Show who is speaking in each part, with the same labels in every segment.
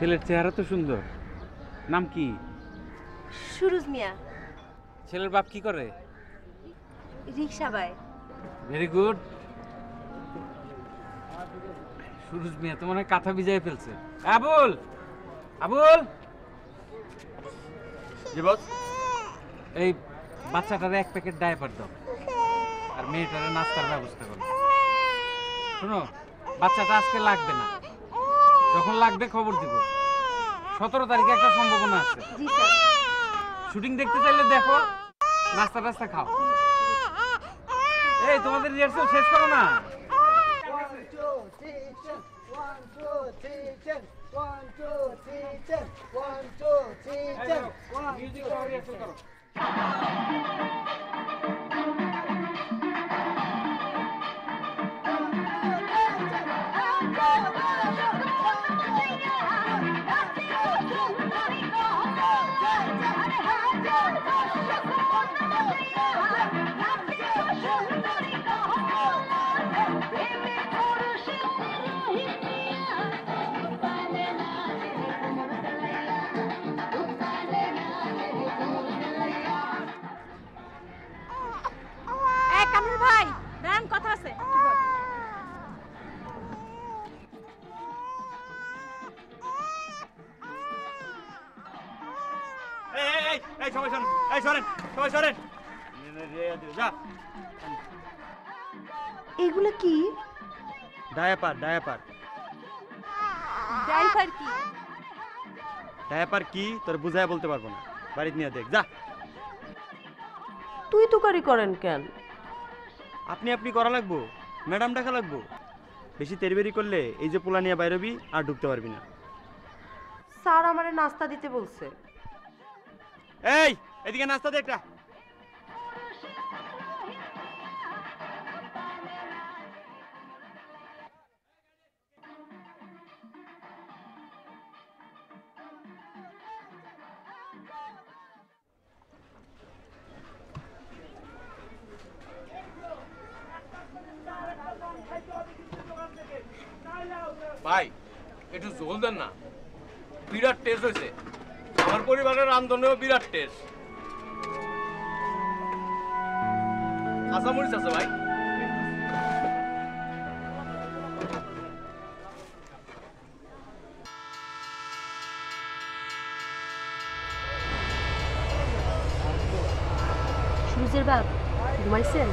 Speaker 1: ছেলের চেহারা তো সুন্দর। নাম কি?
Speaker 2: সুরুজ মিয়া।
Speaker 1: ছেলের বাপ কি করে?
Speaker 2: রিক্সা বাই।
Speaker 1: Very good. সুরুজ মিয়া তো মনে হয় কাঁথা ভিজাই ফেলছে। আবুল, আবুল,
Speaker 3: জি বস।
Speaker 1: এই বাচ্চাটারে এক প্যাকেট ডায়পার দাও আর মেয়েটারে নাস্তার ব্যবস্থা করো। শোনো, বাচ্চাটা আজকে লাগবে না, যখন লাগবে খবর দিব। 17 তারিখে একটা সম্ভাবনা আছে।
Speaker 2: জি স্যার।
Speaker 1: শুটিং দেখতে চাইলে দেখো, নাস্তা টাস্তা খাও। এই তোমাদের রিহার্সাল শেষ করো না?
Speaker 2: কামরুল ভাই, দাঁড়ান, কথা আছে।
Speaker 3: এই সবাই সরেন, এই সরেন, সবাই সরেন। যা।
Speaker 2: এগুলো কি?
Speaker 3: Diaper, diaper.
Speaker 2: ড্রাইভার কি?
Speaker 3: ডায়াপার কি তোর বুঝায় বলতে পারবো না, বাড়িতে নিয়ে দেখ যা।
Speaker 4: তুই তুকারি করেন কেন?
Speaker 3: আপনি আপনি করা লাগবো, ম্যাডাম ডাকা লাগবো। বেশি তেড়বেড়ি করলে এই যে পোলা নিয়ে বাইরবি আর ঢুকতে পারবি না।
Speaker 4: স্যার আমারে নাস্তা দিতে বলছে।
Speaker 3: এই এদিকে নাস্তা দে একটা।
Speaker 5: ভাই একটু ঝোল দেন না, বিরাট টেস্ট হয়েছে। আমার পরিবারের রান্ধনেও বিরাট টেস্ট। কাঁচামরিচ আছে ভাই?
Speaker 2: সুরুজের বাপ ঘুমাইছেন?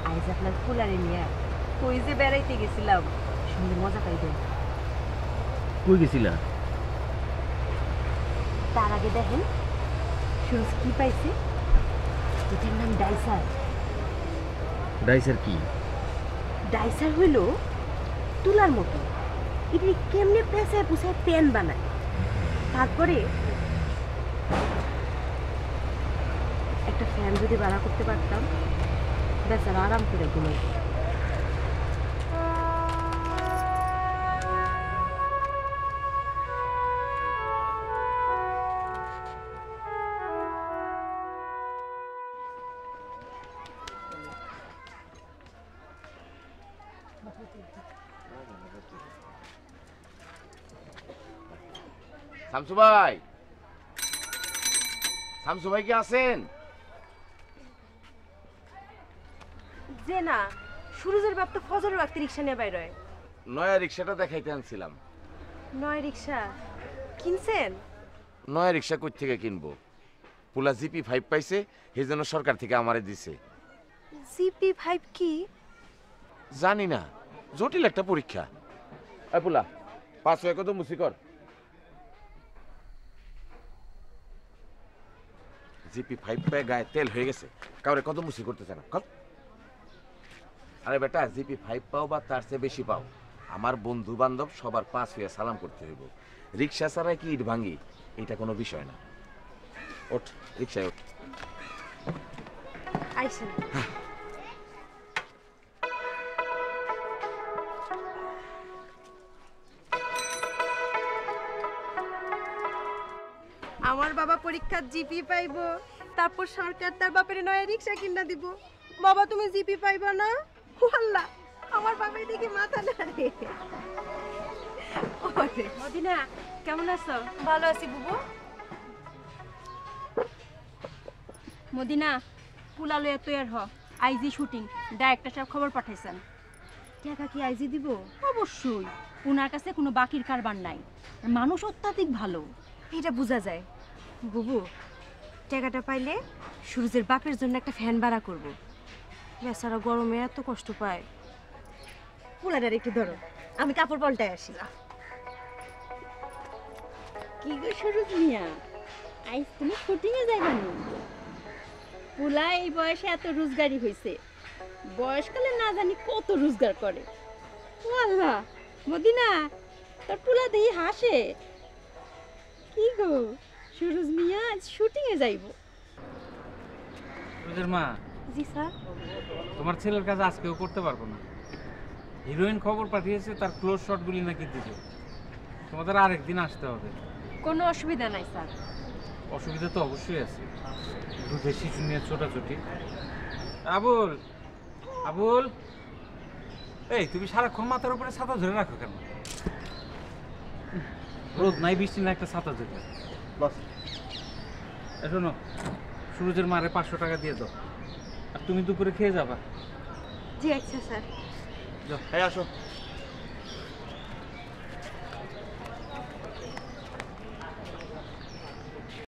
Speaker 2: আজ আপনার ফুলারে নিয়ে কই যে বেড়াইতে গেছিলাম, সুন্দর মজা পাইবেন।
Speaker 6: কই গেছিলা?
Speaker 2: তার আগে দেখেন সুরুজ কি পাইছে। এটার নাম ডাইসার।
Speaker 6: ডাইসার কি?
Speaker 2: ডাইসার হইল তুলার মতো। এটা কেমনে পেঁচায় পুষায় পেন বানায়, তারপরে একটা ফ্যান যদি ভাড়া করতে পারতাম, বেচারা আরাম করে ঘুমাই।
Speaker 6: শামসু ভাই, শামসু ভাই কি আছেন?
Speaker 2: যে না, সুরজের বাপ তো ফজরের ওয়াক্তে রিক্সা নিয়ে বাইর হয়।
Speaker 6: নয়া রিক্সাটা দেখাইতে আনছিলাম।
Speaker 2: নয় রিক্সা কিনছেন?
Speaker 6: নয়া রিক্সা কই থেকে কিনবো? পুলা জিপি 5 পাইছে, সেই জন্য সরকার থেকে আমারে দিছে।
Speaker 2: জিপি 5 কি?
Speaker 6: জানি না, জটিল একটা পরীক্ষা। এই পুলা, 5 হয়ে কত মুসি কর। জিপি 5 পায় গায়ে তেল হয়ে গেছে, কাউরে কত মুসি করতেছে না। কর। আরে বেটা, জিপি 5 পাও বা তার চেয়ে বেশি পাও, আমার বন্ধু বান্ধব সবার 5 হয়ে সালাম করতে হইব। রিক্সা ছাড়াই কি ইট ভাঙি, এটা কোনো বিষয় না। ওঠ, রিক্সায় ওঠ।
Speaker 2: আইসেন। আমার বাবা পরীক্ষার জিপি পাইব, তারপর সরকার তার বাপের নয়া রিক্সা কিনা দিব। বাবা তুমি জিপি পাইবা না? ও আল্লাহ, আমার বাবাই দেখি মাথা নাড়ে। ওরে মদিনা, কেমন আছো?
Speaker 7: ভালো আছি বুবু। মদিনা, পুলালো এত এর হ আইজি শুটিং ডাইরেক্টর সাহেব খবর পাঠাইছেন।
Speaker 2: টাকা কি আইজি দিব?
Speaker 7: অবশ্যই, ওনার কাছে কোনো বাকির কারবার নাই। আর মানুষ অত্যাধিক ভালো।
Speaker 2: এটা বোঝা যায়। বুবু, টাকাটা পাইলে সুরজের বাপের জন্য একটা ফ্যান ভাড়া করব। বেচারা গরমে এত কষ্ট পায়। পোলাটার একটু ধরো, আমি কাপড় পাল্টায় আসি।
Speaker 7: কি গো সুরজ মিয়া, আইজ তুমি শুটিংয়ে যাইবানি? পুলা এই বয়সে এত রোজগারি হয়েছে, বয়সকালে না জানি কত রোজগার করে। ও আল্লাহ, মদিনা তোর পুলা দেখি হাসে। কি গো সুরজ মিয়া, আজ শুটিংয়ে যাইব?
Speaker 1: সুরজের মা,
Speaker 2: জি স্যার।
Speaker 1: তোমার ছেলের কাজ আজকেও করতে পারবো না। হিরোইন খবর পাঠিয়েছে তার ক্লোজ শটগুলি নাকি দিবে। তোমাদের আরেকদিন আসতে হবে।
Speaker 2: কোনো অসুবিধা নাই স্যার।
Speaker 1: অসুবিধা তো অবশ্যই আছে, দুধের শিশু নিয়ে ছোটাছুটি। আবুল, আবুল, এই তুমি সারাক্ষণ মাথার উপরে ছাতা ধরে রাখো কেন? রোদ নাই বৃষ্টি না, একটা ছাতা ধরে।
Speaker 3: বস
Speaker 1: শোনো, সুরজের মারে 500 টাকা দিয়ে দাও, আর তুমি দুপুরে খেয়ে যাবা।
Speaker 2: জি আচ্ছা স্যার।
Speaker 3: হ্যাঁ আসো।